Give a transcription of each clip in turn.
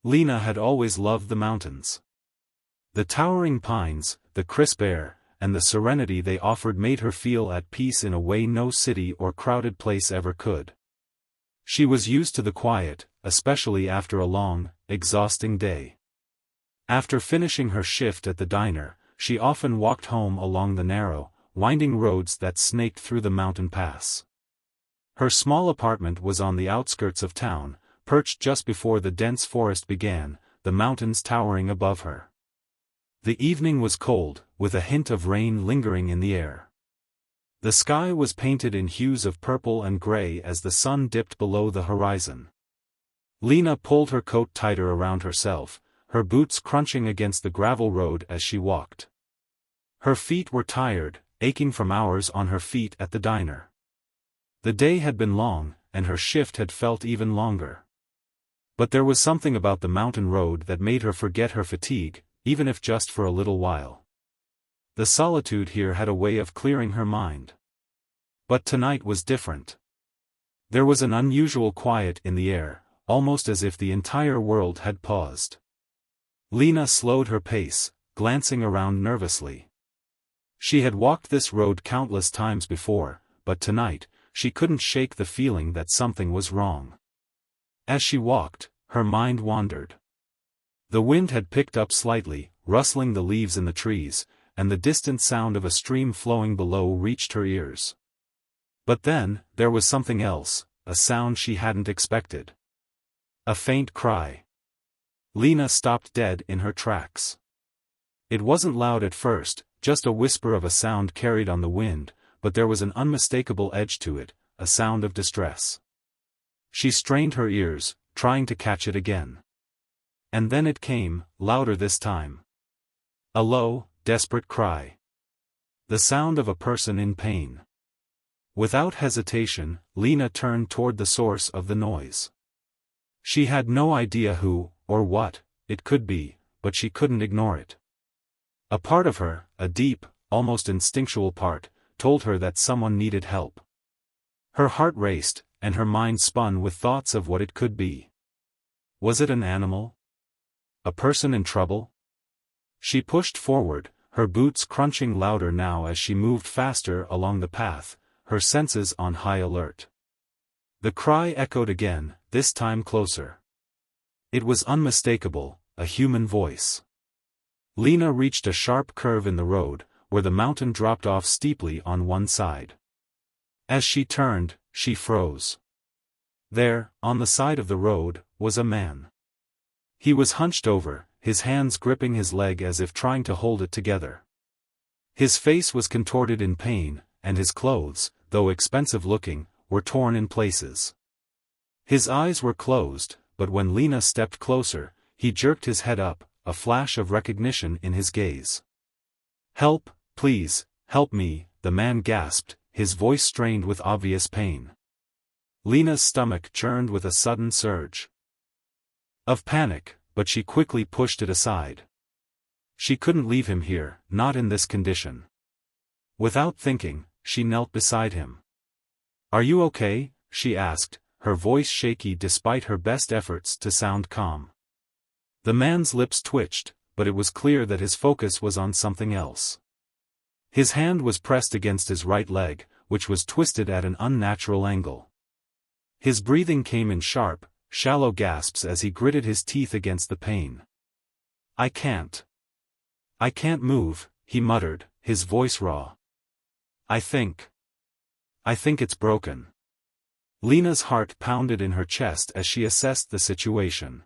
Lena had always loved the mountains. The towering pines, the crisp air, and the serenity they offered made her feel at peace in a way no city or crowded place ever could. She was used to the quiet, especially after a long, exhausting day. After finishing her shift at the diner, she often walked home along the narrow, winding roads that snaked through the mountain pass. Her small apartment was on the outskirts of town, perched just before the dense forest began, the mountains towering above her. The evening was cold, with a hint of rain lingering in the air. The sky was painted in hues of purple and gray as the sun dipped below the horizon. Lena pulled her coat tighter around herself, her boots crunching against the gravel road as she walked. Her feet were tired, aching from hours on her feet at the diner. The day had been long, and her shift had felt even longer. But there was something about the mountain road that made her forget her fatigue, even if just for a little while. The solitude here had a way of clearing her mind. But tonight was different. There was an unusual quiet in the air, almost as if the entire world had paused. Lena slowed her pace, glancing around nervously. She had walked this road countless times before, but tonight, she couldn't shake the feeling that something was wrong. As she walked, her mind wandered. The wind had picked up slightly, rustling the leaves in the trees, and the distant sound of a stream flowing below reached her ears. But then, there was something else, a sound she hadn't expected. A faint cry. Lena stopped dead in her tracks. It wasn't loud at first, just a whisper of a sound carried on the wind, but there was an unmistakable edge to it, a sound of distress. She strained her ears, trying to catch it again. And then it came, louder this time. A low, desperate cry. The sound of a person in pain. Without hesitation, Lena turned toward the source of the noise. She had no idea who, or what, it could be, but she couldn't ignore it. A part of her, a deep, almost instinctual part, told her that someone needed help. Her heart raced, and her mind spun with thoughts of what it could be. Was it an animal? A person in trouble? She pushed forward, her boots crunching louder now as she moved faster along the path, her senses on high alert. The cry echoed again, this time closer. It was unmistakable, a human voice. Lena reached a sharp curve in the road, where the mountain dropped off steeply on one side. As she turned, she froze. There, on the side of the road, was a man. He was hunched over, his hands gripping his leg as if trying to hold it together. His face was contorted in pain, and his clothes, though expensive-looking, were torn in places. His eyes were closed, but when Lena stepped closer, he jerked his head up, a flash of recognition in his gaze. "Help, please, help me," the man gasped, his voice strained with obvious pain. Lena's stomach churned with a sudden surge of panic, but she quickly pushed it aside. She couldn't leave him here, not in this condition. Without thinking, she knelt beside him. "Are you okay?" she asked, her voice shaky despite her best efforts to sound calm. The man's lips twitched, but it was clear that his focus was on something else. His hand was pressed against his right leg, which was twisted at an unnatural angle. His breathing came in sharp, shallow gasps as he gritted his teeth against the pain. I can't move," he muttered, his voice raw. I think it's broken." Lena's heart pounded in her chest as she assessed the situation.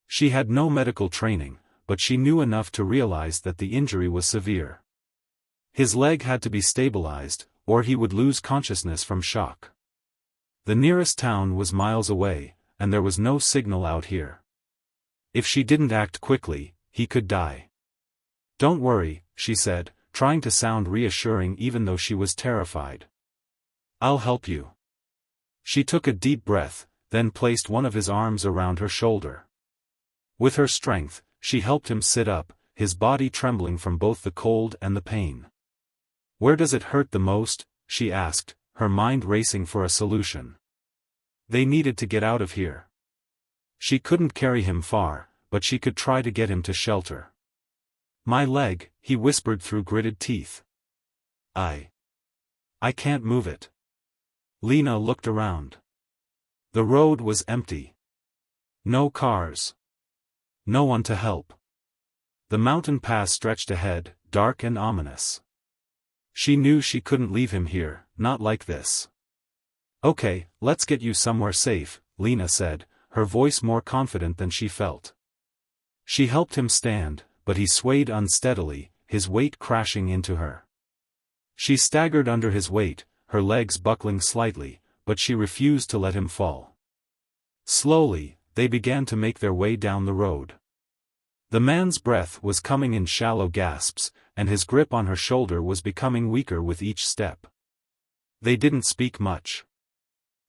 She had no medical training, but she knew enough to realize that the injury was severe. His leg had to be stabilized, or he would lose consciousness from shock. The nearest town was miles away, and there was no signal out here. If she didn't act quickly, he could die. "Don't worry," she said, trying to sound reassuring even though she was terrified. "I'll help you." She took a deep breath, then placed one of his arms around her shoulder. With her strength, she helped him sit up, his body trembling from both the cold and the pain. "Where does it hurt the most?" she asked, her mind racing for a solution. They needed to get out of here. She couldn't carry him far, but she could try to get him to shelter. "My leg," he whispered through gritted teeth. I can't move it." Lena looked around. The road was empty. No cars. No one to help. The mountain pass stretched ahead, dark and ominous. She knew she couldn't leave him here, not like this. "Okay, let's get you somewhere safe," Lena said, her voice more confident than she felt. She helped him stand, but he swayed unsteadily, his weight crashing into her. She staggered under his weight, her legs buckling slightly, but she refused to let him fall. Slowly, they began to make their way down the road. The man's breath was coming in shallow gasps, and his grip on her shoulder was becoming weaker with each step. They didn't speak much.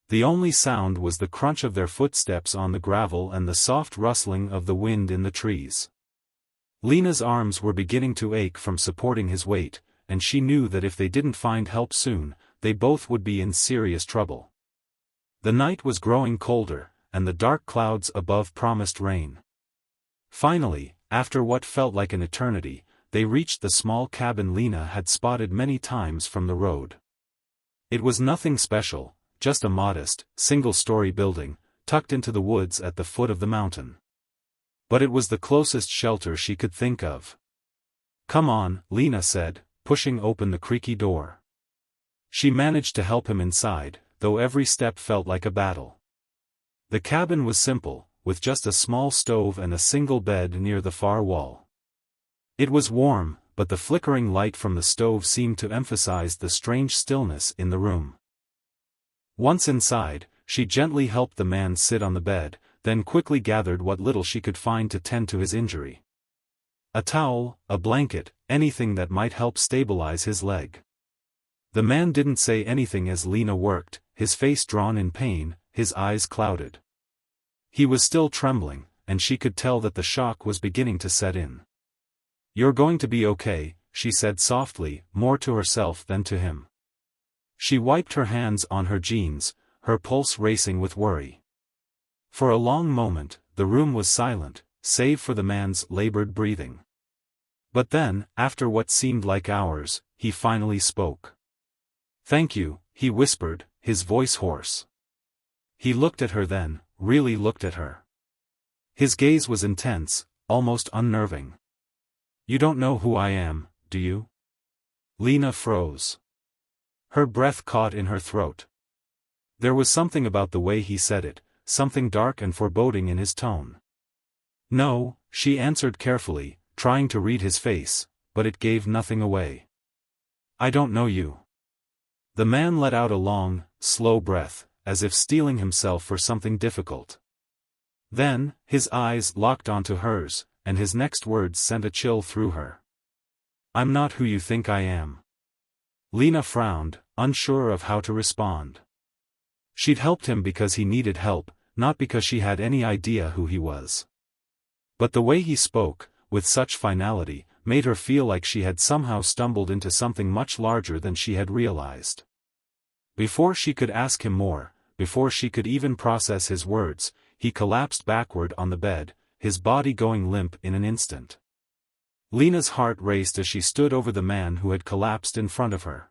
The only sound was the crunch of their footsteps on the gravel and the soft rustling of the wind in the trees. Lena's arms were beginning to ache from supporting his weight, and she knew that if they didn't find help soon, they both would be in serious trouble. The night was growing colder, and the dark clouds above promised rain. Finally, after what felt like an eternity, they reached the small cabin Lena had spotted many times from the road. It was nothing special, just a modest, single-story building, tucked into the woods at the foot of the mountain. But it was the closest shelter she could think of. "Come on," Lena said, pushing open the creaky door. She managed to help him inside, though every step felt like a battle. The cabin was simple, with just a small stove and a single bed near the far wall. It was warm, but the flickering light from the stove seemed to emphasize the strange stillness in the room. Once inside, she gently helped the man sit on the bed, then quickly gathered what little she could find to tend to his injury. A towel, a blanket, anything that might help stabilize his leg. The man didn't say anything as Lena worked, his face drawn in pain, his eyes clouded. He was still trembling, and she could tell that the shock was beginning to set in. "You're going to be okay," she said softly, more to herself than to him. She wiped her hands on her jeans, her pulse racing with worry. For a long moment, the room was silent, save for the man's labored breathing. But then, after what seemed like hours, he finally spoke. "Thank you," he whispered, his voice hoarse. He looked at her then, really looked at her. His gaze was intense, almost unnerving. "You don't know who I am, do you?" Lena froze. Her breath caught in her throat. There was something about the way he said it, something dark and foreboding in his tone. "No," she answered carefully, trying to read his face, but it gave nothing away. "I don't know you." The man let out a long, slow breath, as if steeling himself for something difficult. Then, his eyes locked onto hers, and his next words sent a chill through her. "I'm not who you think I am." Lena frowned, unsure of how to respond. She'd helped him because he needed help, not because she had any idea who he was. But the way he spoke, with such finality, made her feel like she had somehow stumbled into something much larger than she had realized. Before she could ask him more, before she could even process his words, he collapsed backward on the bed, his body going limp in an instant. Lena's heart raced as she stood over the man who had collapsed in front of her.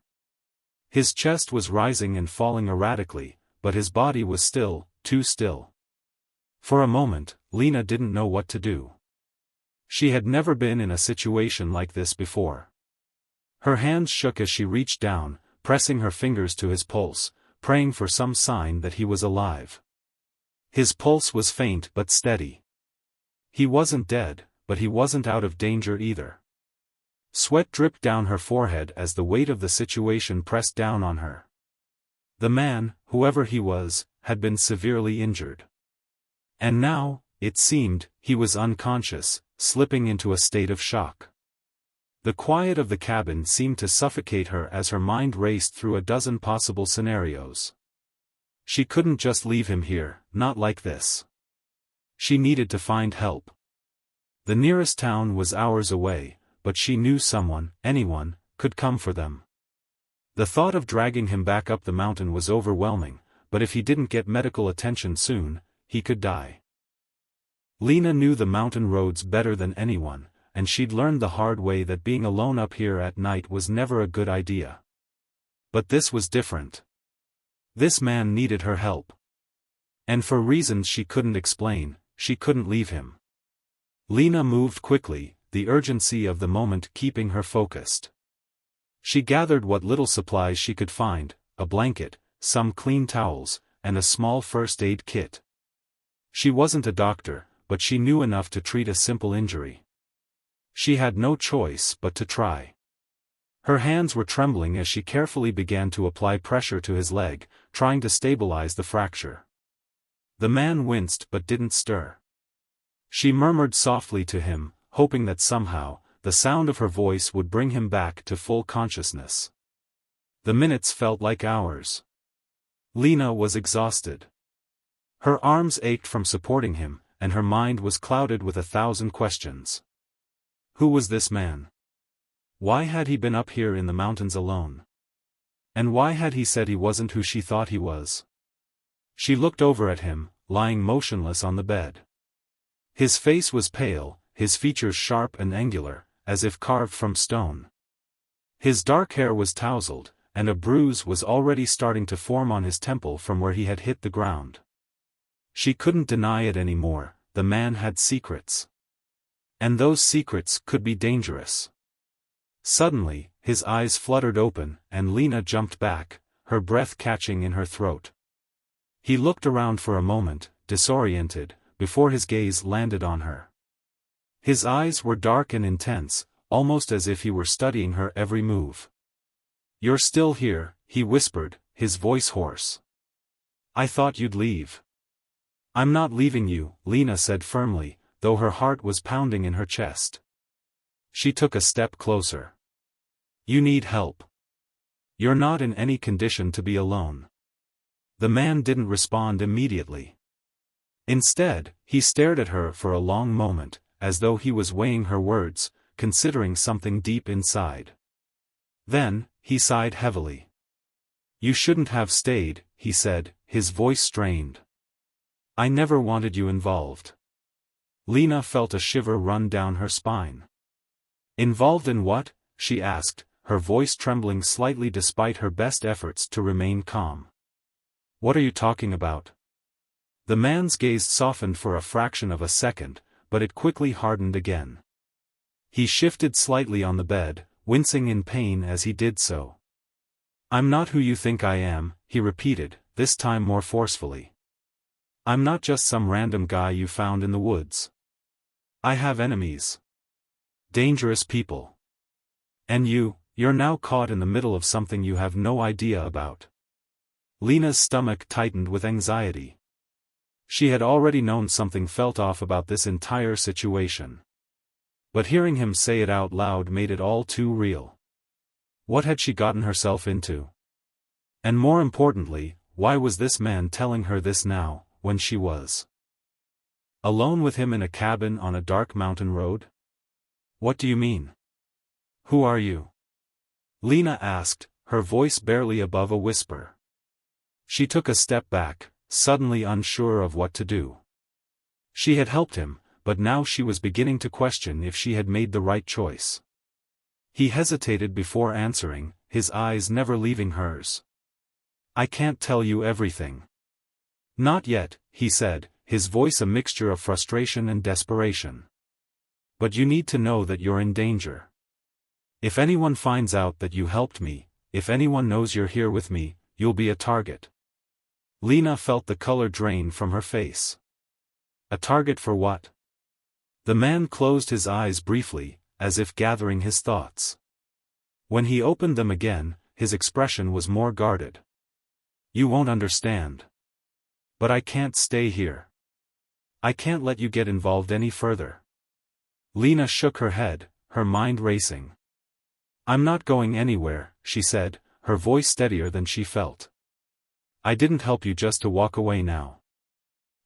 His chest was rising and falling erratically, but his body was still, too still. For a moment, Lena didn't know what to do. She had never been in a situation like this before. Her hands shook as she reached down, pressing her fingers to his pulse, praying for some sign that he was alive. His pulse was faint but steady. He wasn't dead, but he wasn't out of danger either. Sweat dripped down her forehead as the weight of the situation pressed down on her. The man, whoever he was, had been severely injured. And now, it seemed, he was unconscious, slipping into a state of shock. The quiet of the cabin seemed to suffocate her as her mind raced through a dozen possible scenarios. She couldn't just leave him here, not like this. She needed to find help. The nearest town was hours away, but she knew someone, anyone, could come for them. The thought of dragging him back up the mountain was overwhelming, but if he didn't get medical attention soon, he could die. Lena knew the mountain roads better than anyone, and she'd learned the hard way that being alone up here at night was never a good idea. But this was different. This man needed her help. And for reasons she couldn't explain, she couldn't leave him. Lena moved quickly, the urgency of the moment keeping her focused. She gathered what little supplies she could find, a blanket, some clean towels, and a small first aid kit. She wasn't a doctor, but she knew enough to treat a simple injury. She had no choice but to try. Her hands were trembling as she carefully began to apply pressure to his leg, trying to stabilize the fracture. The man winced but didn't stir. She murmured softly to him, hoping that somehow, the sound of her voice would bring him back to full consciousness. The minutes felt like hours. Lena was exhausted. Her arms ached from supporting him, and her mind was clouded with 1,000 questions. Who was this man? Why had he been up here in the mountains alone? And why had he said he wasn't who she thought he was? She looked over at him, lying motionless on the bed. His face was pale, his features sharp and angular, as if carved from stone. His dark hair was tousled, and a bruise was already starting to form on his temple from where he had hit the ground. She couldn't deny it anymore, the man had secrets. And those secrets could be dangerous. Suddenly, his eyes fluttered open, and Lena jumped back, her breath catching in her throat. He looked around for a moment, disoriented, before his gaze landed on her. His eyes were dark and intense, almost as if he were studying her every move. "You're still here," he whispered, his voice hoarse. "I thought you'd leave." "I'm not leaving you," Lena said firmly, though her heart was pounding in her chest. She took a step closer. "You need help. You're not in any condition to be alone." The man didn't respond immediately. Instead, he stared at her for a long moment, as though he was weighing her words, considering something deep inside. Then, he sighed heavily. "You shouldn't have stayed," he said, his voice strained. "I never wanted you involved." Lena felt a shiver run down her spine. "Involved in what?" she asked, her voice trembling slightly despite her best efforts to remain calm. "What are you talking about?" The man's gaze softened for a fraction of a second, but it quickly hardened again. He shifted slightly on the bed, wincing in pain as he did so. "I'm not who you think I am," he repeated, this time more forcefully. "I'm not just some random guy you found in the woods. I have enemies. Dangerous people. And you're now caught in the middle of something you have no idea about." Lena's stomach tightened with anxiety. She had already known something felt off about this entire situation. But hearing him say it out loud made it all too real. What had she gotten herself into? And more importantly, why was this man telling her this now, when she was alone with him in a cabin on a dark mountain road? "What do you mean? Who are you?" Lena asked, her voice barely above a whisper. She took a step back, suddenly unsure of what to do. She had helped him, but now she was beginning to question if she had made the right choice. He hesitated before answering, his eyes never leaving hers. "I can't tell you everything." "Not yet," he said, his voice a mixture of frustration and desperation. "But you need to know that you're in danger. If anyone finds out that you helped me, if anyone knows you're here with me, you'll be a target." Lena felt the color drain from her face. A target for what? The man closed his eyes briefly, as if gathering his thoughts. When he opened them again, his expression was more guarded. "You won't understand. But I can't stay here. I can't let you get involved any further." Lena shook her head, her mind racing. "I'm not going anywhere," she said, her voice steadier than she felt. "I didn't help you just to walk away now.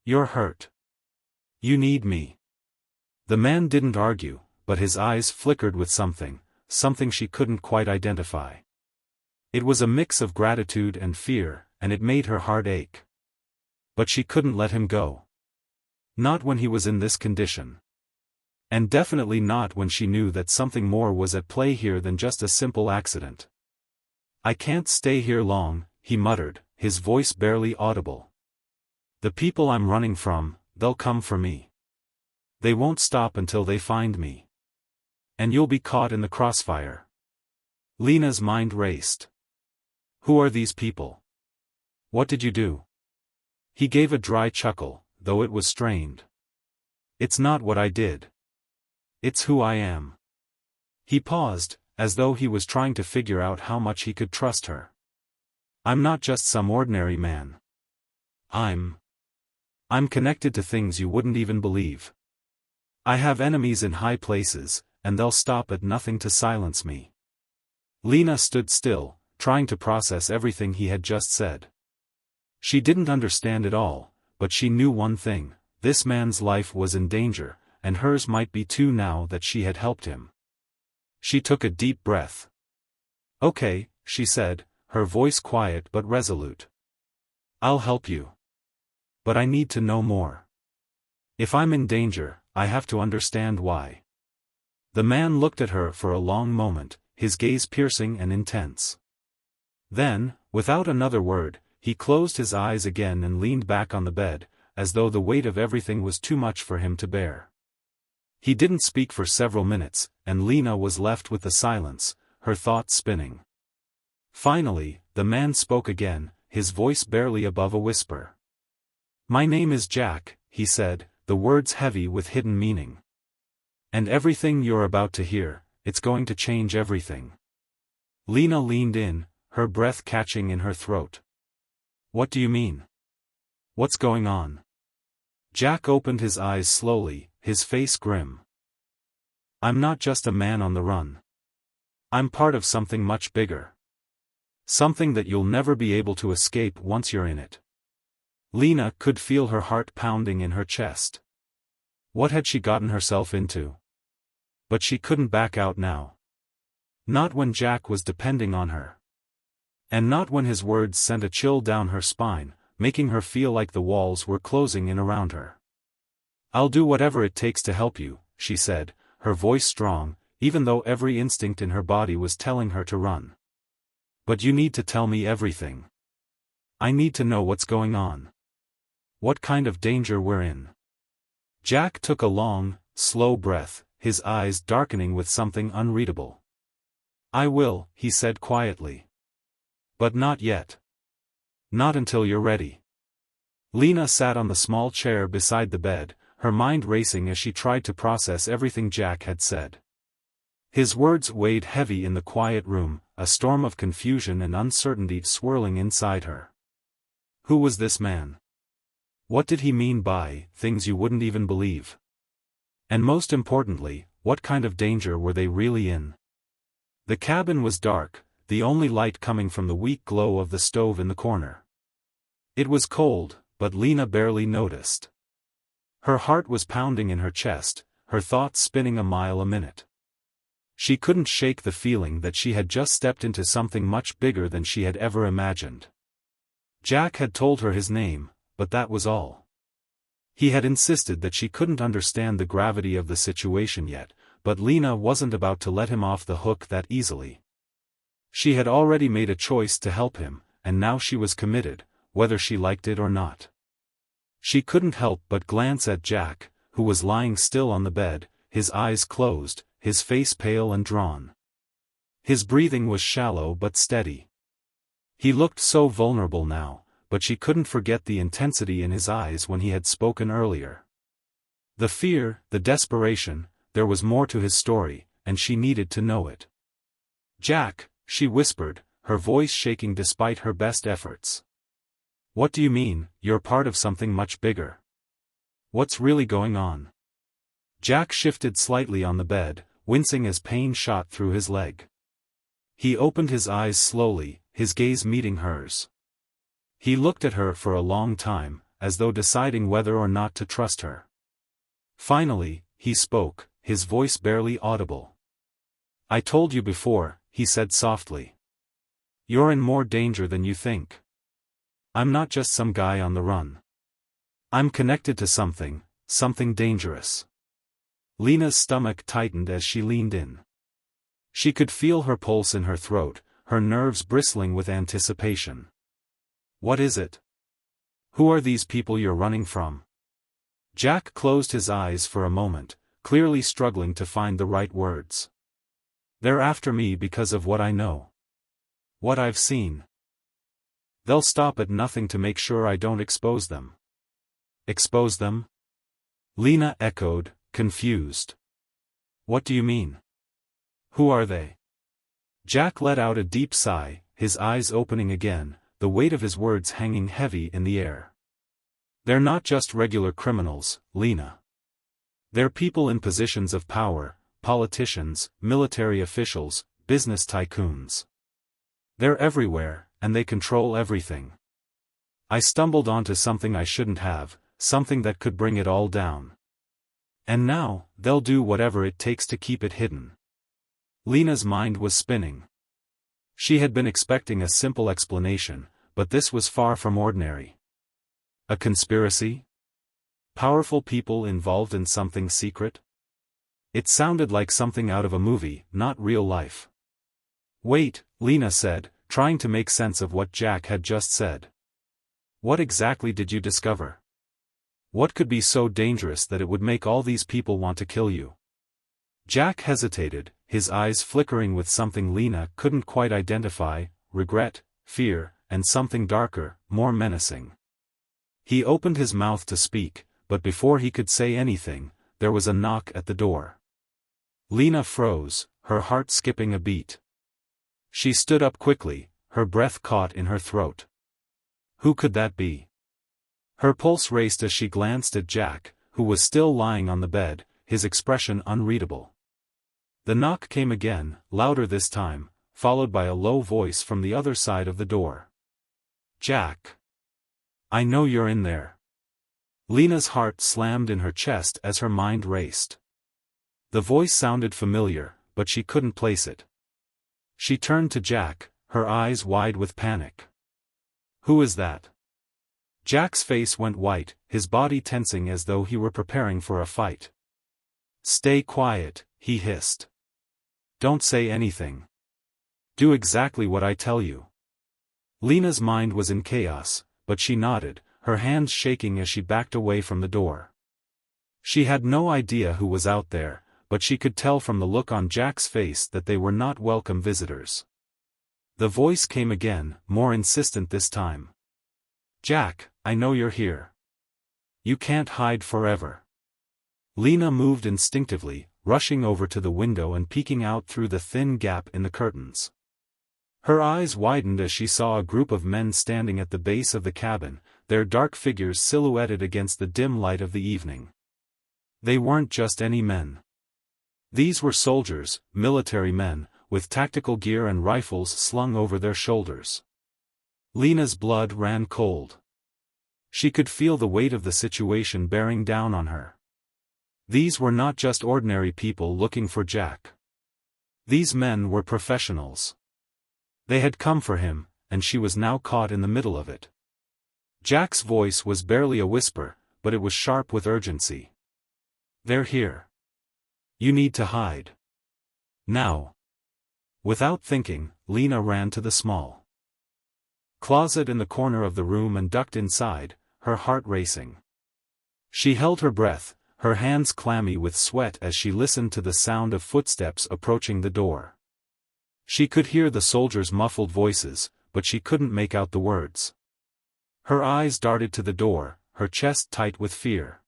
You're hurt. You need me." The man didn't argue, but his eyes flickered with something she couldn't quite identify. It was a mix of gratitude and fear, and it made her heart ache. But she couldn't let him go. Not when he was in this condition. And definitely not when she knew that something more was at play here than just a simple accident. "I can't stay here long," he muttered, his voice barely audible. "The people I'm running from, they'll come for me. They won't stop until they find me. And you'll be caught in the crossfire." Lena's mind raced. "Who are these people? What did you do?" He gave a dry chuckle, though it was strained. "It's not what I did. It's who I am." He paused, as though he was trying to figure out how much he could trust her. "I'm not just some ordinary man. I'm connected to things you wouldn't even believe. I have enemies in high places, and they'll stop at nothing to silence me." Lena stood still, trying to process everything he had just said. She didn't understand it all, but she knew one thing: this man's life was in danger, and hers might be too now that she had helped him. She took a deep breath. "Okay," she said, her voice quiet but resolute. "I'll help you. But I need to know more. If I'm in danger, I have to understand why." The man looked at her for a long moment, his gaze piercing and intense. Then, without another word, he closed his eyes again and leaned back on the bed, as though the weight of everything was too much for him to bear. He didn't speak for several minutes, and Lena was left with the silence, her thoughts spinning. Finally, the man spoke again, his voice barely above a whisper. "My name is Jack," he said, the words heavy with hidden meaning. "And everything you're about to hear, it's going to change everything." Lena leaned in, her breath catching in her throat. "What do you mean? What's going on?" Jack opened his eyes slowly, his face grim. "I'm not just a man on the run. I'm part of something much bigger. Something that you'll never be able to escape once you're in it." Lena could feel her heart pounding in her chest. What had she gotten herself into? But she couldn't back out now. Not when Jack was depending on her. And not when his words sent a chill down her spine, making her feel like the walls were closing in around her. "I'll do whatever it takes to help you," she said, her voice strong, even though every instinct in her body was telling her to run. "But you need to tell me everything. I need to know what's going on. What kind of danger we're in." Jack took a long, slow breath, his eyes darkening with something unreadable. "I will," he said quietly. "But not yet. Not until you're ready." Lena sat on the small chair beside the bed, her mind racing as she tried to process everything Jack had said. His words weighed heavy in the quiet room, a storm of confusion and uncertainty swirling inside her. Who was this man? What did he mean by things you wouldn't even believe? And most importantly, what kind of danger were they really in? The cabin was dark, the only light coming from the weak glow of the stove in the corner. It was cold, but Lena barely noticed. Her heart was pounding in her chest, her thoughts spinning a mile a minute. She couldn't shake the feeling that she had just stepped into something much bigger than she had ever imagined. Jack had told her his name, but that was all. He had insisted that she couldn't understand the gravity of the situation yet, but Lena wasn't about to let him off the hook that easily. She had already made a choice to help him, and now she was committed, whether she liked it or not. She couldn't help but glance at Jack, who was lying still on the bed, his eyes closed, his face pale and drawn. His breathing was shallow but steady. He looked so vulnerable now, but she couldn't forget the intensity in his eyes when he had spoken earlier. The fear, the desperation, there was more to his story, and she needed to know it. "Jack," she whispered, her voice shaking despite her best efforts. "What do you mean, you're part of something much bigger? What's really going on?" Jack shifted slightly on the bed, wincing as pain shot through his leg. He opened his eyes slowly, his gaze meeting hers. He looked at her for a long time, as though deciding whether or not to trust her. Finally, he spoke, his voice barely audible. "I told you before," he said softly. "You're in more danger than you think. I'm not just some guy on the run. I'm connected to something, something dangerous. Lena's stomach tightened as she leaned in. She could feel her pulse in her throat, her nerves bristling with anticipation. What is it? Who are these people you're running from? Jack closed his eyes for a moment, clearly struggling to find the right words. They're after me because of what I know. What I've seen. They'll stop at nothing to make sure I don't expose them. Expose them? Lena echoed, confused. What do you mean? Who are they? Jack let out a deep sigh, his eyes opening again, the weight of his words hanging heavy in the air. They're not just regular criminals, Lena. They're people in positions of power, politicians, military officials, business tycoons. They're everywhere, and they control everything. I stumbled onto something I shouldn't have, something that could bring it all down. And now, they'll do whatever it takes to keep it hidden. Lena's mind was spinning. She had been expecting a simple explanation, but this was far from ordinary. A conspiracy? Powerful people involved in something secret? It sounded like something out of a movie, not real life. Wait, Lena said, trying to make sense of what Jack had just said. What exactly did you discover? What could be so dangerous that it would make all these people want to kill you? Jack hesitated, his eyes flickering with something Lena couldn't quite identify, regret, fear, and something darker, more menacing. He opened his mouth to speak, but before he could say anything, there was a knock at the door. Lena froze, her heart skipping a beat. She stood up quickly, her breath caught in her throat. Who could that be? Her pulse raced as she glanced at Jack, who was still lying on the bed, his expression unreadable. The knock came again, louder this time, followed by a low voice from the other side of the door. Jack. I know you're in there. Lena's heart slammed in her chest as her mind raced. The voice sounded familiar, but she couldn't place it. She turned to Jack, her eyes wide with panic. Who is that? Jack's face went white, his body tensing as though he were preparing for a fight. Stay quiet, he hissed. Don't say anything. Do exactly what I tell you. Lena's mind was in chaos, but she nodded, her hands shaking as she backed away from the door. She had no idea who was out there, but she could tell from the look on Jack's face that they were not welcome visitors. The voice came again, more insistent this time. Jack, I know you're here. You can't hide forever. Lena moved instinctively, rushing over to the window and peeking out through the thin gap in the curtains. Her eyes widened as she saw a group of men standing at the base of the cabin, their dark figures silhouetted against the dim light of the evening. They weren't just any men. These were soldiers, military men, with tactical gear and rifles slung over their shoulders. Lena's blood ran cold. She could feel the weight of the situation bearing down on her. These were not just ordinary people looking for Jack. These men were professionals. They had come for him, and she was now caught in the middle of it. Jack's voice was barely a whisper, but it was sharp with urgency. They're here. You need to hide. Now. Without thinking, Lena ran to the small closet in the corner of the room and ducked inside, her heart racing. She held her breath, her hands clammy with sweat as she listened to the sound of footsteps approaching the door. She could hear the soldiers' muffled voices, but she couldn't make out the words. Her eyes darted to the door, her chest tight with fear.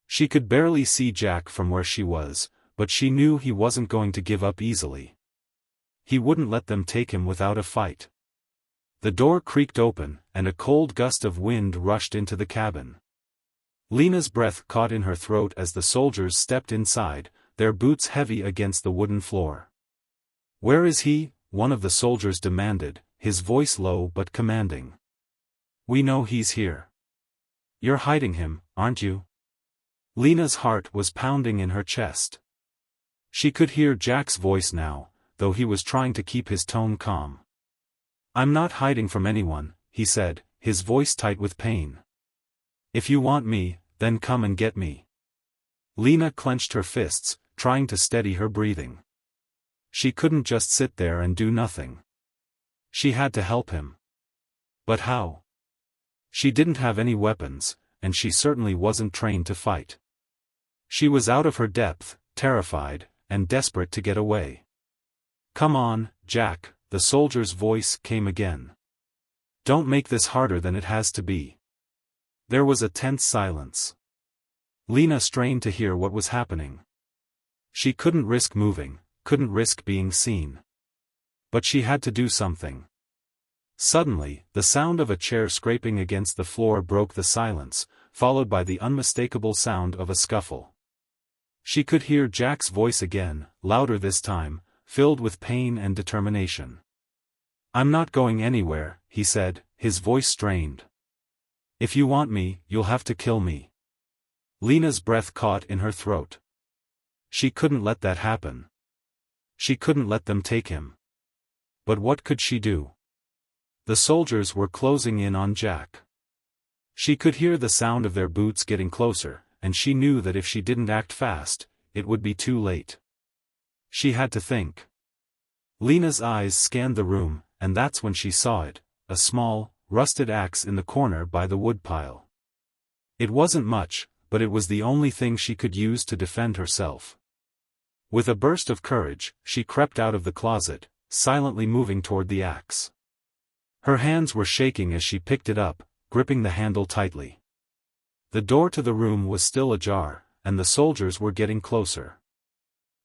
She could barely see Jack from where she was, but she knew he wasn't going to give up easily. He wouldn't let them take him without a fight. The door creaked open, and a cold gust of wind rushed into the cabin. Lena's breath caught in her throat as the soldiers stepped inside, their boots heavy against the wooden floor. Where is he? One of the soldiers demanded, his voice low but commanding. We know he's here. You're hiding him, aren't you? Lena's heart was pounding in her chest. She could hear Jack's voice now, though he was trying to keep his tone calm. I'm not hiding from anyone, he said, his voice tight with pain. If you want me, Then come and get me. Lena clenched her fists, trying to steady her breathing. She couldn't just sit there and do nothing. She had to help him. But how? She didn't have any weapons, and she certainly wasn't trained to fight. She was out of her depth, terrified, and desperate to get away. Come on, Jack, the soldier's voice came again. Don't make this harder than it has to be. There was a tense silence. Lena strained to hear what was happening. She couldn't risk moving, couldn't risk being seen. But she had to do something. Suddenly, the sound of a chair scraping against the floor broke the silence, followed by the unmistakable sound of a scuffle. She could hear Jack's voice again, louder this time, filled with pain and determination. I'm not going anywhere, he said, his voice strained. If you want me, you'll have to kill me. Lena's breath caught in her throat. She couldn't let that happen. She couldn't let them take him. But what could she do? The soldiers were closing in on Jack. She could hear the sound of their boots getting closer, and she knew that if she didn't act fast, it would be too late. She had to think. Lena's eyes scanned the room, and that's when she saw it, a small, rusted axe in the corner by the woodpile. It wasn't much, but it was the only thing she could use to defend herself. With a burst of courage, she crept out of the closet, silently moving toward the axe. Her hands were shaking as she picked it up, gripping the handle tightly. The door to the room was still ajar, and the soldiers were getting closer.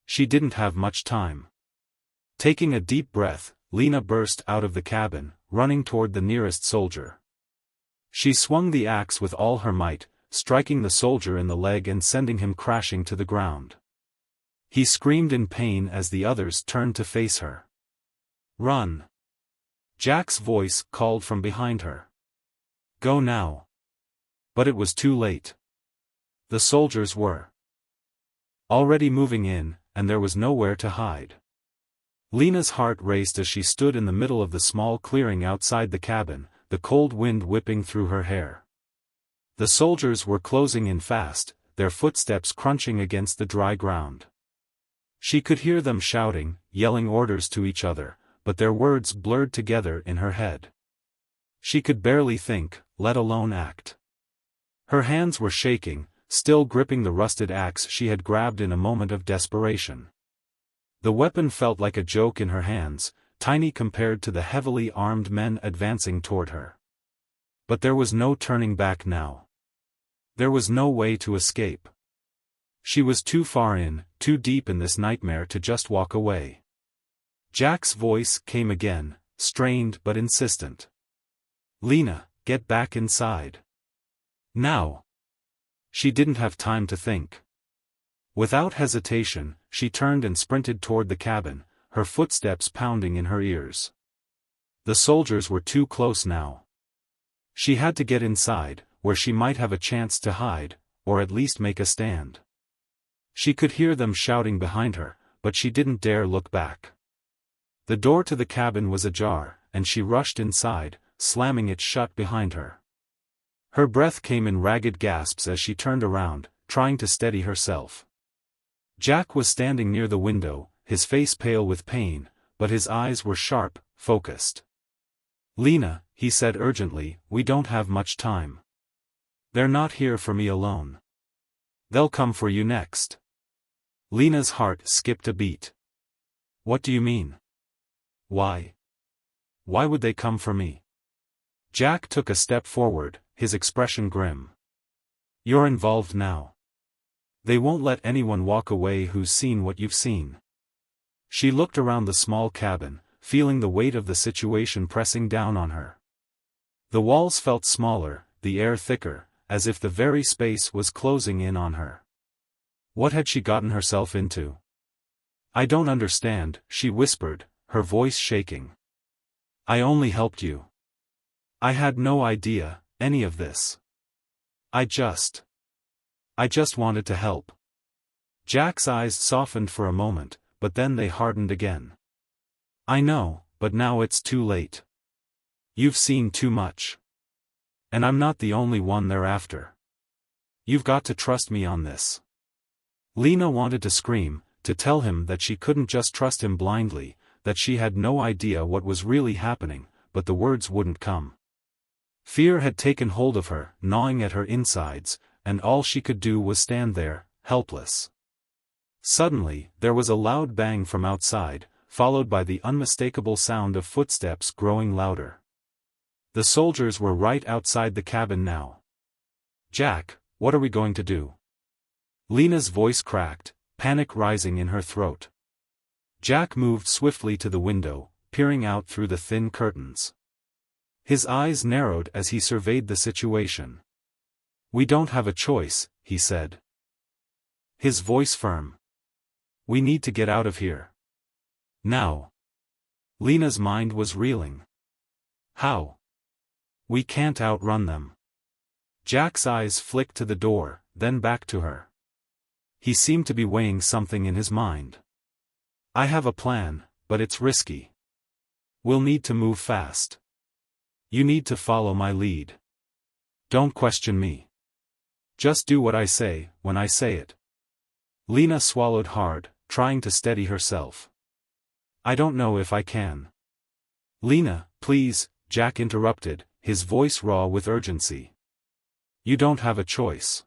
She didn't have much time. Taking a deep breath, Lena burst out of the cabin, running toward the nearest soldier. She swung the axe with all her might, striking the soldier in the leg and sending him crashing to the ground. He screamed in pain as the others turned to face her. Run! Jack's voice called from behind her. Go now. But it was too late. The soldiers were already moving in, and there was nowhere to hide. Lena's heart raced as she stood in the middle of the small clearing outside the cabin, the cold wind whipping through her hair. The soldiers were closing in fast, their footsteps crunching against the dry ground. She could hear them shouting, yelling orders to each other, but their words blurred together in her head. She could barely think, let alone act. Her hands were shaking, still gripping the rusted axe she had grabbed in a moment of desperation. The weapon felt like a joke in her hands, tiny compared to the heavily armed men advancing toward her. But there was no turning back now. There was no way to escape. She was too far in, too deep in this nightmare to just walk away. Jack's voice came again, strained but insistent. Lena, get back inside. Now. She didn't have time to think. Without hesitation, she turned and sprinted toward the cabin, her footsteps pounding in her ears. The soldiers were too close now. She had to get inside, where she might have a chance to hide, or at least make a stand. She could hear them shouting behind her, but she didn't dare look back. The door to the cabin was ajar, and she rushed inside, slamming it shut behind her. Her breath came in ragged gasps as she turned around, trying to steady herself. Jack was standing near the window, his face pale with pain, but his eyes were sharp, focused. Lena, he said urgently, we don't have much time. They're not here for me alone. They'll come for you next. Lena's heart skipped a beat. What do you mean? Why? Why would they come for me? Jack took a step forward, his expression grim. You're involved now. They won't let anyone walk away who's seen what you've seen. She looked around the small cabin, feeling the weight of the situation pressing down on her. The walls felt smaller, the air thicker, as if the very space was closing in on her. What had she gotten herself into? I don't understand, she whispered, her voice shaking. I only helped you. I had no idea, any of this. I just wanted to help. Jack's eyes softened for a moment, but then they hardened again. I know, but now it's too late. You've seen too much. And I'm not the only one they're after. You've got to trust me on this. Lena wanted to scream, to tell him that she couldn't just trust him blindly, that she had no idea what was really happening, but the words wouldn't come. Fear had taken hold of her, gnawing at her insides, and all she could do was stand there, helpless. Suddenly, there was a loud bang from outside, followed by the unmistakable sound of footsteps growing louder. The soldiers were right outside the cabin now. "Jack, what are we going to do?" Lena's voice cracked, panic rising in her throat. Jack moved swiftly to the window, peering out through the thin curtains. His eyes narrowed as he surveyed the situation. "We don't have a choice," he said. His voice firm. "We need to get out of here. Now." Lena's mind was reeling. "How? We can't outrun them." Jack's eyes flicked to the door, then back to her. He seemed to be weighing something in his mind. "I have a plan, but it's risky. We'll need to move fast. You need to follow my lead. Don't question me. Just do what I say, when I say it." Lena swallowed hard, trying to steady herself. "I don't know if I can." "Lena, please," Jack interrupted, his voice raw with urgency. "You don't have a choice.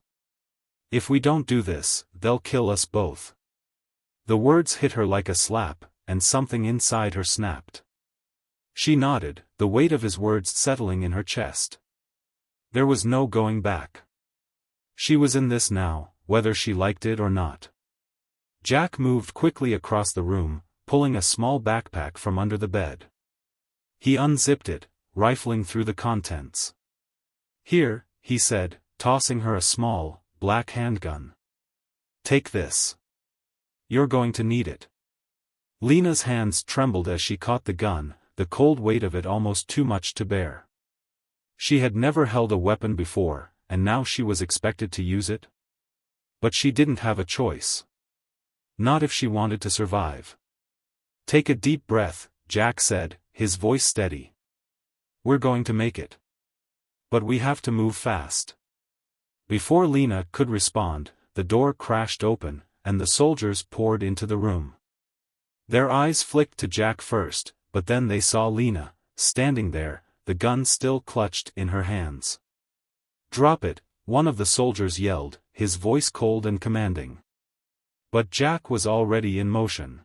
If we don't do this, they'll kill us both." The words hit her like a slap, and something inside her snapped. She nodded, the weight of his words settling in her chest. There was no going back. She was in this now, whether she liked it or not. Jack moved quickly across the room, pulling a small backpack from under the bed. He unzipped it, rifling through the contents. "Here," he said, tossing her a small, black handgun. "Take this. You're going to need it." Lena's hands trembled as she caught the gun, the cold weight of it almost too much to bear. She had never held a weapon before, and now she was expected to use it? But she didn't have a choice. Not if she wanted to survive. "Take a deep breath," Jack said, his voice steady. "We're going to make it. But we have to move fast." Before Lena could respond, the door crashed open, and the soldiers poured into the room. Their eyes flicked to Jack first, but then they saw Lena, standing there, the gun still clutched in her hands. "Drop it," one of the soldiers yelled, his voice cold and commanding. But Jack was already in motion.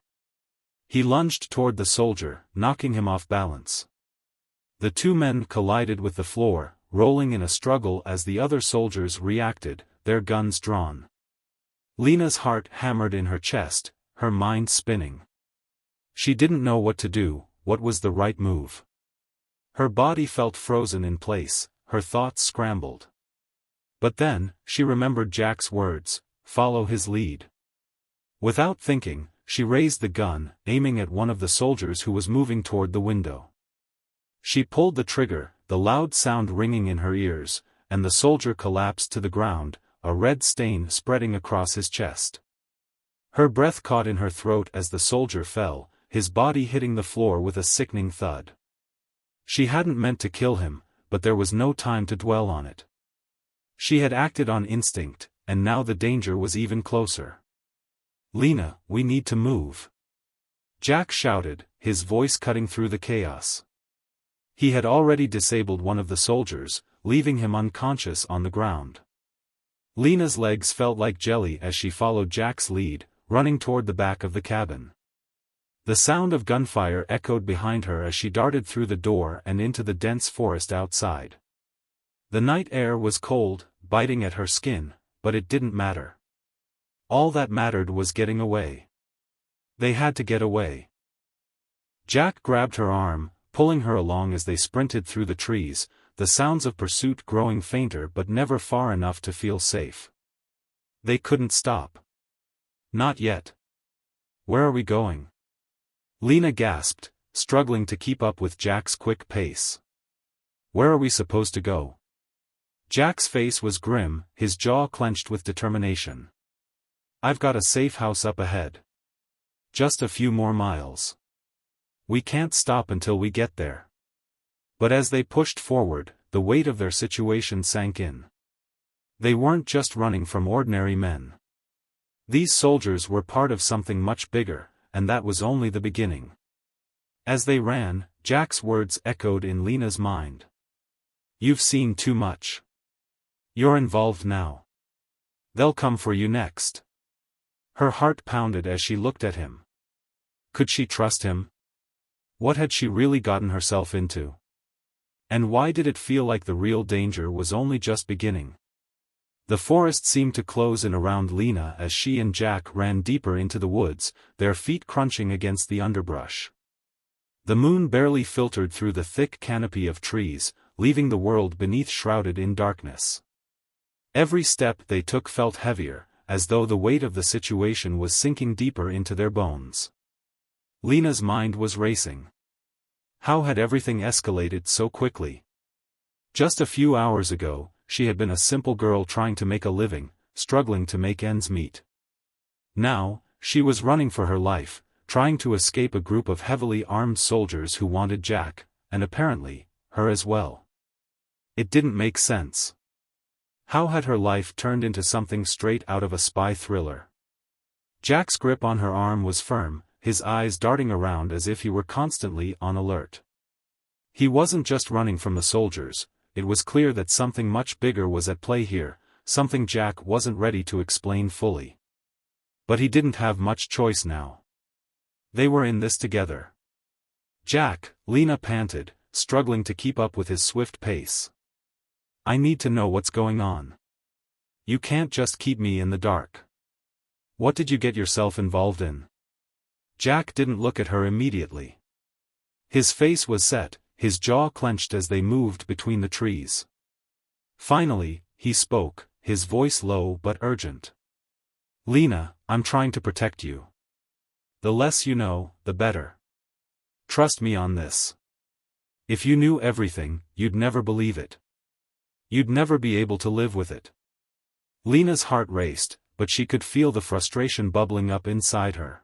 He lunged toward the soldier, knocking him off balance. The two men collided with the floor, rolling in a struggle as the other soldiers reacted, their guns drawn. Lena's heart hammered in her chest, her mind spinning. She didn't know what to do, what was the right move. Her body felt frozen in place, her thoughts scrambled. But then, she remembered Jack's words, "Follow his lead." Without thinking, she raised the gun, aiming at one of the soldiers who was moving toward the window. She pulled the trigger, the loud sound ringing in her ears, and the soldier collapsed to the ground, a red stain spreading across his chest. Her breath caught in her throat as the soldier fell, his body hitting the floor with a sickening thud. She hadn't meant to kill him, but there was no time to dwell on it. She had acted on instinct, and now the danger was even closer. "Lena, we need to move," Jack shouted, his voice cutting through the chaos. He had already disabled one of the soldiers, leaving him unconscious on the ground. Lena's legs felt like jelly as she followed Jack's lead, running toward the back of the cabin. The sound of gunfire echoed behind her as she darted through the door and into the dense forest outside. The night air was cold, biting at her skin, but it didn't matter. All that mattered was getting away. They had to get away. Jack grabbed her arm, pulling her along as they sprinted through the trees, the sounds of pursuit growing fainter but never far enough to feel safe. They couldn't stop. Not yet. "Where are we going?" Lena gasped, struggling to keep up with Jack's quick pace. "Where are we supposed to go?" Jack's face was grim, his jaw clenched with determination. "I've got a safe house up ahead. Just a few more miles. We can't stop until we get there." But as they pushed forward, the weight of their situation sank in. They weren't just running from ordinary men. These soldiers were part of something much bigger, and that was only the beginning. As they ran, Jack's words echoed in Lena's mind. "You've seen too much. You're involved now. They'll come for you next." Her heart pounded as she looked at him. Could she trust him? What had she really gotten herself into? And why did it feel like the real danger was only just beginning? The forest seemed to close in around Lena as she and Jack ran deeper into the woods, their feet crunching against the underbrush. The moon barely filtered through the thick canopy of trees, leaving the world beneath shrouded in darkness. Every step they took felt heavier, as though the weight of the situation was sinking deeper into their bones. Lena's mind was racing. How had everything escalated so quickly? Just a few hours ago, she had been a simple girl trying to make a living, struggling to make ends meet. Now, she was running for her life, trying to escape a group of heavily armed soldiers who wanted Jack, and apparently, her as well. It didn't make sense. How had her life turned into something straight out of a spy thriller? Jack's grip on her arm was firm, his eyes darting around as if he were constantly on alert. He wasn't just running from the soldiers, it was clear that something much bigger was at play here, something Jack wasn't ready to explain fully. But he didn't have much choice now. They were in this together. "Jack," Lena panted, struggling to keep up with his swift pace. "I need to know what's going on. You can't just keep me in the dark. What did you get yourself involved in?" Jack didn't look at her immediately. His face was set, his jaw clenched as they moved between the trees. Finally, he spoke, his voice low but urgent. "Lena, I'm trying to protect you. The less you know, the better. Trust me on this. If you knew everything, you'd never believe it. You'd never be able to live with it." Lena's heart raced, but she could feel the frustration bubbling up inside her.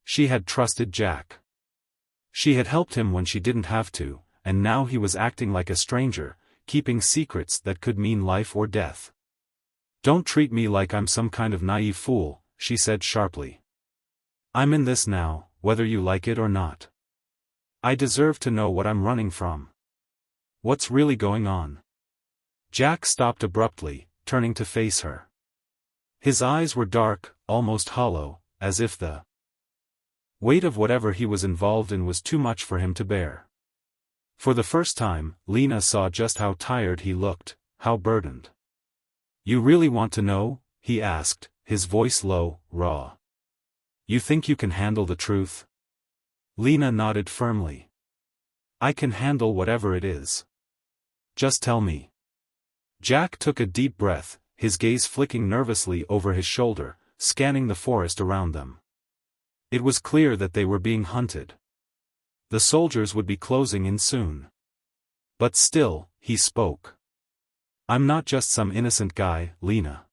She had trusted Jack. She had helped him when she didn't have to, and now he was acting like a stranger, keeping secrets that could mean life or death. "Don't treat me like I'm some kind of naive fool," she said sharply. "I'm in this now, whether you like it or not. I deserve to know what I'm running from. What's really going on?" Jack stopped abruptly, turning to face her. His eyes were dark, almost hollow, as if the weight of whatever he was involved in was too much for him to bear. For the first time, Lena saw just how tired he looked, how burdened. "You really want to know?" he asked, his voice low, raw. "You think you can handle the truth?" Lena nodded firmly. "I can handle whatever it is. Just tell me." Jack took a deep breath, his gaze flicking nervously over his shoulder, scanning the forest around them. It was clear that they were being hunted. The soldiers would be closing in soon. But still, he spoke. "I'm not just some innocent guy, Lena.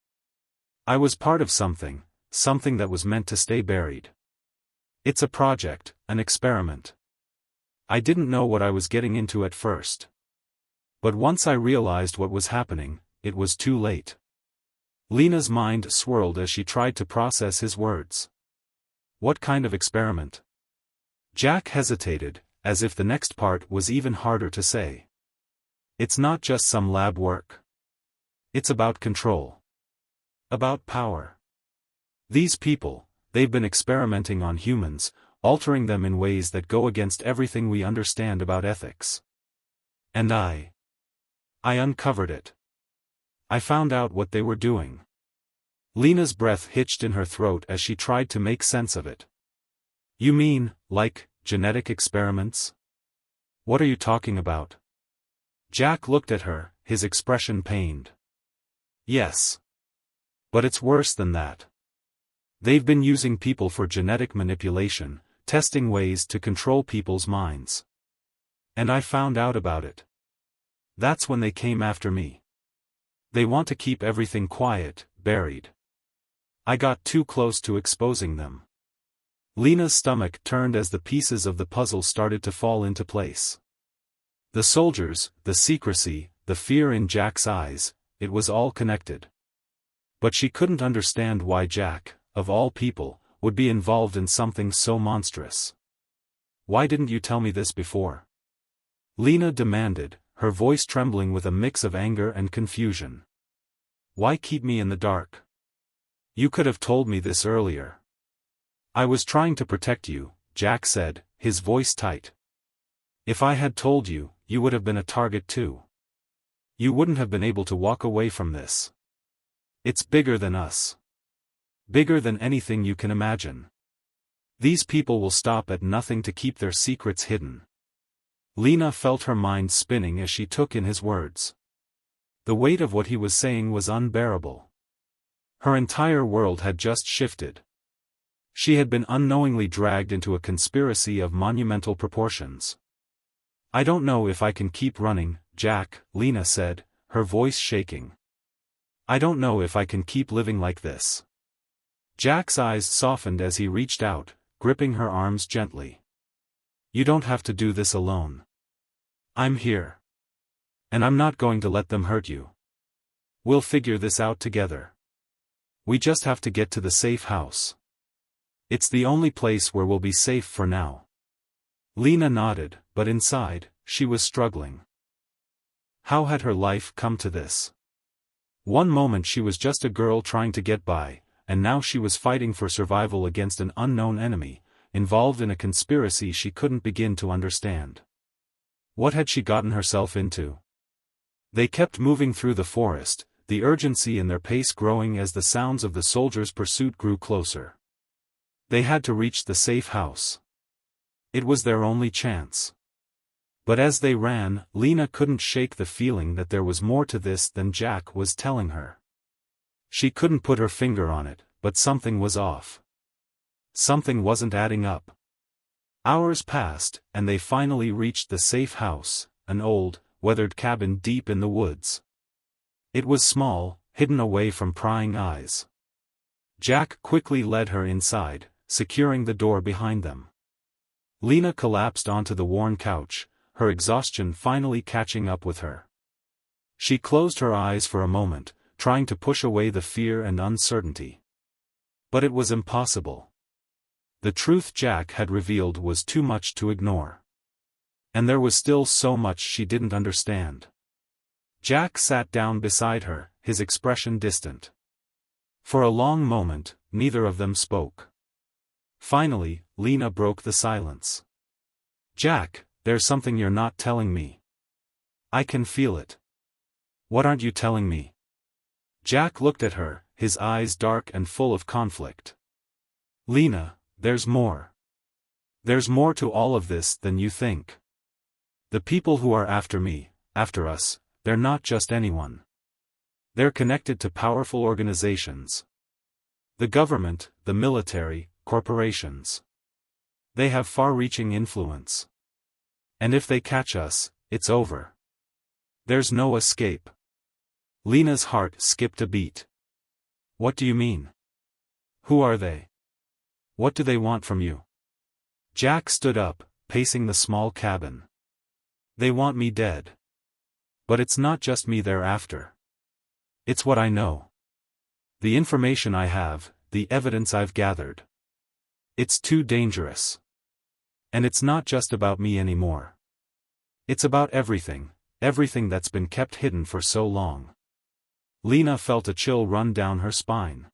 I was part of something that was meant to stay buried. It's a project, an experiment. I didn't know what I was getting into at first. But once I realized what was happening, it was too late." Lena's mind swirled as she tried to process his words. What kind of experiment? Jack hesitated, as if the next part was even harder to say. "It's not just some lab work. It's about control. About power. These people, they've been experimenting on humans, altering them in ways that go against everything we understand about ethics. And I uncovered it. I found out what they were doing." Lena's breath hitched in her throat as she tried to make sense of it. "You mean, like, genetic experiments? What are you talking about?" Jack looked at her, his expression pained. "Yes. But it's worse than that. They've been using people for genetic manipulation, testing ways to control people's minds. And I found out about it. That's when they came after me. They want to keep everything quiet, buried. I got too close to exposing them." Lena's stomach turned as the pieces of the puzzle started to fall into place. The soldiers, the secrecy, the fear in Jack's eyes, it was all connected. But she couldn't understand why Jack, of all people, would be involved in something so monstrous. "Why didn't you tell me this before?" Lena demanded, her voice trembling with a mix of anger and confusion. "Why keep me in the dark? You could have told me this earlier." "I was trying to protect you," Jack said, his voice tight. "If I had told you, you would have been a target too. You wouldn't have been able to walk away from this. It's bigger than us. Bigger than anything you can imagine. These people will stop at nothing to keep their secrets hidden." Lena felt her mind spinning as she took in his words. The weight of what he was saying was unbearable. Her entire world had just shifted. She had been unknowingly dragged into a conspiracy of monumental proportions. "I don't know if I can keep running, Jack," Lena said, her voice shaking. "I don't know if I can keep living like this." Jack's eyes softened as he reached out, gripping her arms gently. "You don't have to do this alone. I'm here. And I'm not going to let them hurt you. We'll figure this out together. We just have to get to the safe house. It's the only place where we'll be safe for now." Lena nodded, but inside, she was struggling. How had her life come to this? One moment she was just a girl trying to get by, and now she was fighting for survival against an unknown enemy, involved in a conspiracy she couldn't begin to understand. What had she gotten herself into? They kept moving through the forest, the urgency in their pace growing as the sounds of the soldiers' pursuit grew closer. They had to reach the safe house. It was their only chance. But as they ran, Lena couldn't shake the feeling that there was more to this than Jack was telling her. She couldn't put her finger on it, but something was off. Something wasn't adding up. Hours passed, and they finally reached the safe house, an old, weathered cabin deep in the woods. It was small, hidden away from prying eyes. Jack quickly led her inside, securing the door behind them. Lena collapsed onto the worn couch, her exhaustion finally catching up with her. She closed her eyes for a moment, trying to push away the fear and uncertainty. But it was impossible. The truth Jack had revealed was too much to ignore. And there was still so much she didn't understand. Jack sat down beside her, his expression distant. For a long moment, neither of them spoke. Finally, Lena broke the silence. "Jack, there's something you're not telling me. I can feel it. What aren't you telling me?" Jack looked at her, his eyes dark and full of conflict. "Lena, there's more. There's more to all of this than you think. The people who are after me, after us, they're not just anyone. They're connected to powerful organizations. The government, the military, corporations. They have far-reaching influence. And if they catch us, it's over. There's no escape." Lena's heart skipped a beat. "What do you mean? Who are they? What do they want from you?" Jack stood up, pacing the small cabin. "They want me dead. But it's not just me they're after. It's what I know. The information I have, the evidence I've gathered. It's too dangerous. And it's not just about me anymore. It's about everything, everything that's been kept hidden for so long." Lena felt a chill run down her spine.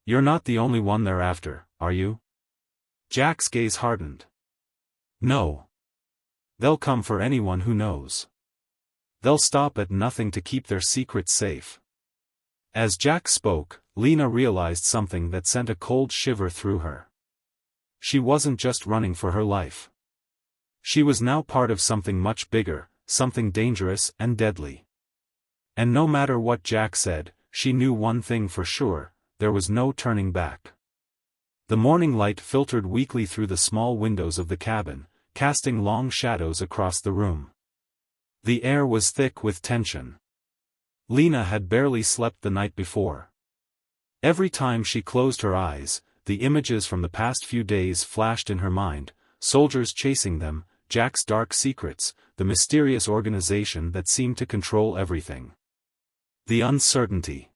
"You're not the only one they're after, are you?" Jack's gaze hardened. "No. They'll come for anyone who knows. They'll stop at nothing to keep their secrets safe." As Jack spoke, Lena realized something that sent a cold shiver through her. She wasn't just running for her life. She was now part of something much bigger, something dangerous and deadly. And no matter what Jack said, she knew one thing for sure, there was no turning back. The morning light filtered weakly through the small windows of the cabin, casting long shadows across the room. The air was thick with tension. Lena had barely slept the night before. Every time she closed her eyes, the images from the past few days flashed in her mind, soldiers chasing them, Jack's dark secrets, the mysterious organization that seemed to control everything. The uncertainty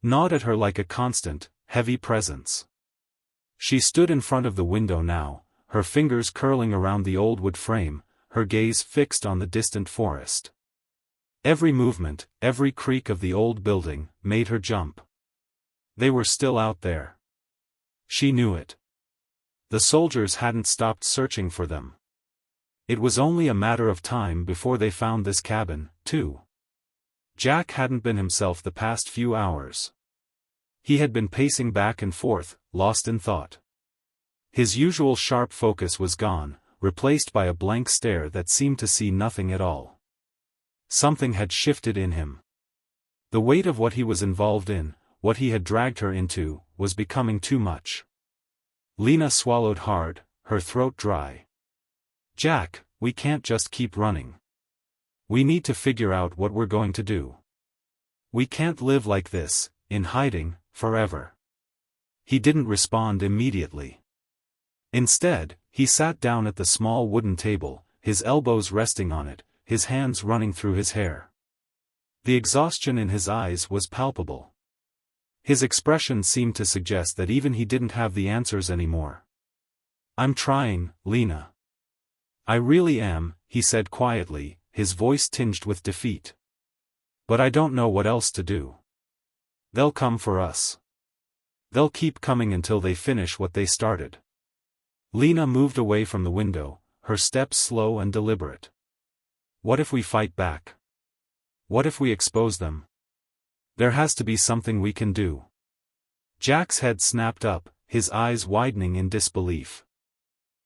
gnawed at her like a constant, heavy presence. She stood in front of the window now, her fingers curling around the old wood frame, her gaze fixed on the distant forest. Every movement, every creak of the old building, made her jump. They were still out there. She knew it. The soldiers hadn't stopped searching for them. It was only a matter of time before they found this cabin, too. Jack hadn't been himself the past few hours. He had been pacing back and forth, lost in thought. His usual sharp focus was gone, replaced by a blank stare that seemed to see nothing at all. Something had shifted in him. The weight of what he was involved in, what he had dragged her into, was becoming too much. Lena swallowed hard, her throat dry. Jack, we can't just keep running. We need to figure out what we're going to do. We can't live like this, in hiding, forever. He didn't respond immediately. Instead, he sat down at the small wooden table, his elbows resting on it, his hands running through his hair. The exhaustion in his eyes was palpable. His expression seemed to suggest that even he didn't have the answers anymore. I'm trying, Lena. I really am, he said quietly, his voice tinged with defeat. But I don't know what else to do. They'll come for us. They'll keep coming until they finish what they started. Lena moved away from the window, her steps slow and deliberate. What if we fight back? What if we expose them? There has to be something we can do. Jack's head snapped up, his eyes widening in disbelief.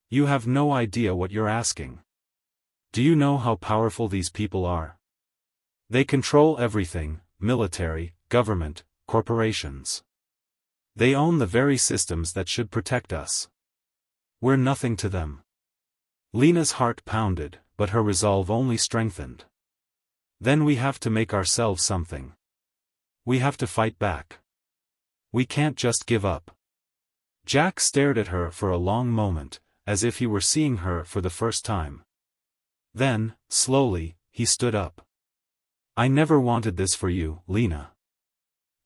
You have no idea what you're asking. Do you know how powerful these people are? They control everything, military, government, corporations. They own the very systems that should protect us. We're nothing to them. Lena's heart pounded, but her resolve only strengthened. Then we have to make ourselves something. We have to fight back. We can't just give up. Jack stared at her for a long moment, as if he were seeing her for the first time. Then, slowly, he stood up. I never wanted this for you, Lena.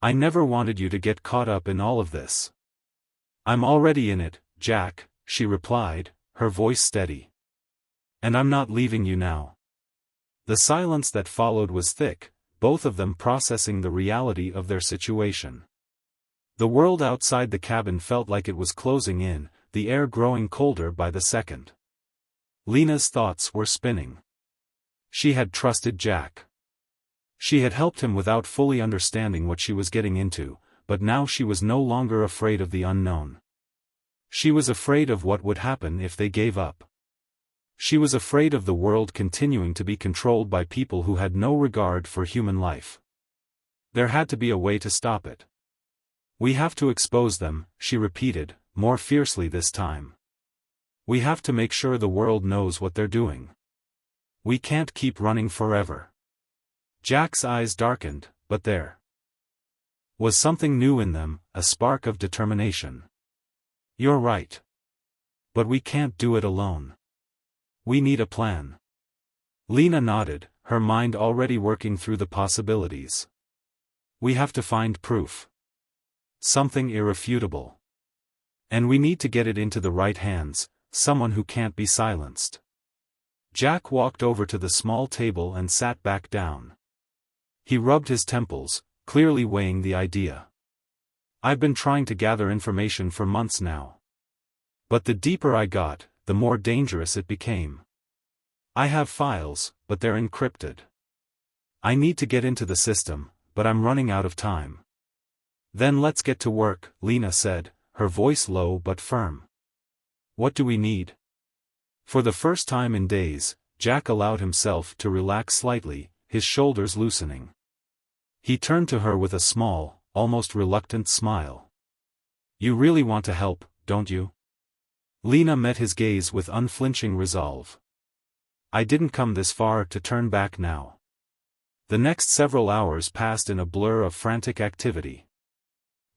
I never wanted you to get caught up in all of this. I'm already in it, Jack, she replied, her voice steady. And I'm not leaving you now. The silence that followed was thick, both of them processing the reality of their situation. The world outside the cabin felt like it was closing in, the air growing colder by the second. Lena's thoughts were spinning. She had trusted Jack. She had helped him without fully understanding what she was getting into, but now she was no longer afraid of the unknown. She was afraid of what would happen if they gave up. She was afraid of the world continuing to be controlled by people who had no regard for human life. There had to be a way to stop it. We have to expose them, she repeated, more fiercely this time. We have to make sure the world knows what they're doing. We can't keep running forever. Jack's eyes darkened, but there was something new in them, a spark of determination. You're right. But we can't do it alone. We need a plan. Lena nodded, her mind already working through the possibilities. We have to find proof. Something irrefutable. And we need to get it into the right hands, someone who can't be silenced. Jack walked over to the small table and sat back down. He rubbed his temples, clearly weighing the idea. I've been trying to gather information for months now. But the deeper I got, the more dangerous it became. I have files, but they're encrypted. I need to get into the system, but I'm running out of time. Then let's get to work, Lena said, her voice low but firm. What do we need? For the first time in days, Jack allowed himself to relax slightly, his shoulders loosening. He turned to her with a small, almost reluctant smile. You really want to help, don't you? Lena met his gaze with unflinching resolve. I didn't come this far to turn back now. The next several hours passed in a blur of frantic activity.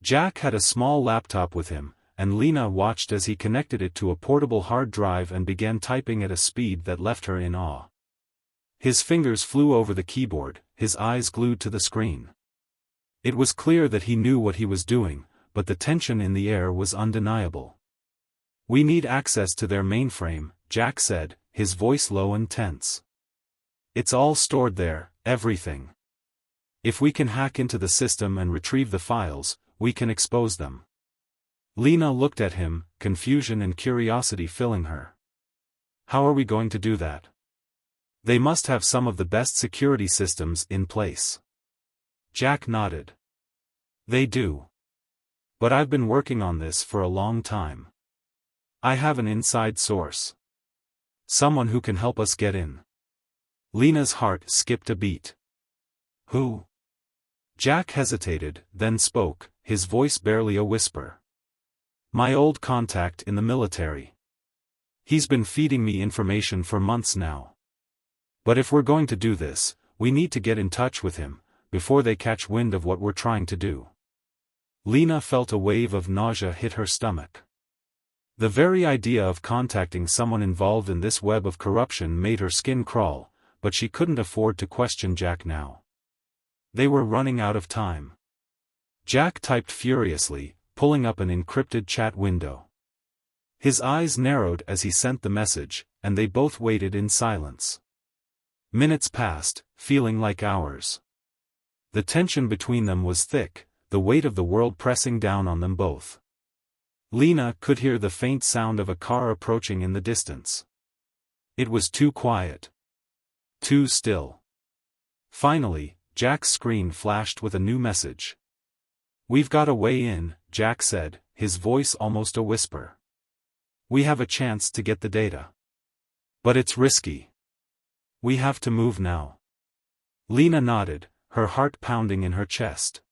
Jack had a small laptop with him, and Lena watched as he connected it to a portable hard drive and began typing at a speed that left her in awe. His fingers flew over the keyboard, his eyes glued to the screen. It was clear that he knew what he was doing, but the tension in the air was undeniable. "We need access to their mainframe," Jack said, his voice low and tense. "It's all stored there, everything. If we can hack into the system and retrieve the files, we can expose them." Lena looked at him, confusion and curiosity filling her. "How are we going to do that?" "They must have some of the best security systems in place." Jack nodded. "They do. But I've been working on this for a long time. I have an inside source. Someone who can help us get in." Lena's heart skipped a beat. "Who?" Jack hesitated, then spoke, his voice barely a whisper. "My old contact in the military. He's been feeding me information for months now. But if we're going to do this, we need to get in touch with him, before they catch wind of what we're trying to do." Lena felt a wave of nausea hit her stomach. The very idea of contacting someone involved in this web of corruption made her skin crawl, but she couldn't afford to question Jack now. They were running out of time. Jack typed furiously, pulling up an encrypted chat window. His eyes narrowed as he sent the message, and they both waited in silence. Minutes passed, feeling like hours. The tension between them was thick, the weight of the world pressing down on them both. Lena could hear the faint sound of a car approaching in the distance. It was too quiet. Too still. Finally, Jack's screen flashed with a new message. "We've got a way in," Jack said, his voice almost a whisper. "We have a chance to get the data. But it's risky. We have to move now." Lena nodded, her heart pounding in her chest.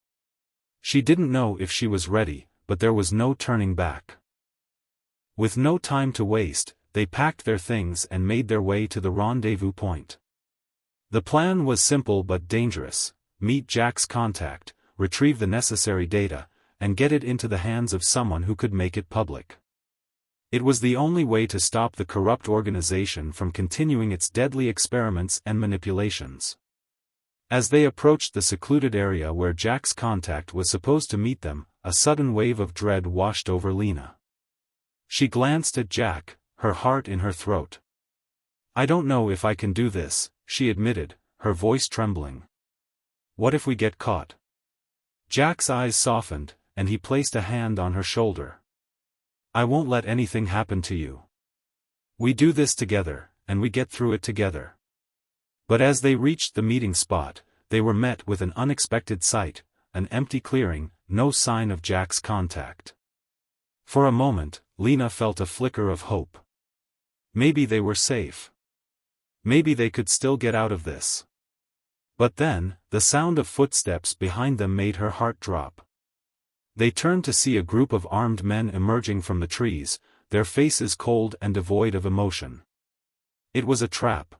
She didn't know if she was ready, but there was no turning back. With no time to waste, they packed their things and made their way to the rendezvous point. The plan was simple but dangerous: meet Jack's contact, retrieve the necessary data, and get it into the hands of someone who could make it public. It was the only way to stop the corrupt organization from continuing its deadly experiments and manipulations. As they approached the secluded area where Jack's contact was supposed to meet them, a sudden wave of dread washed over Lena. She glanced at Jack, her heart in her throat. "I don't know if I can do this," she admitted, her voice trembling. "What if we get caught?" Jack's eyes softened, and he placed a hand on her shoulder. "I won't let anything happen to you. We do this together, and we get through it together." But as they reached the meeting spot, they were met with an unexpected sight: an empty clearing, no sign of Jack's contact. For a moment, Lena felt a flicker of hope. Maybe they were safe. Maybe they could still get out of this. But then, the sound of footsteps behind them made her heart drop. They turned to see a group of armed men emerging from the trees, their faces cold and devoid of emotion. It was a trap.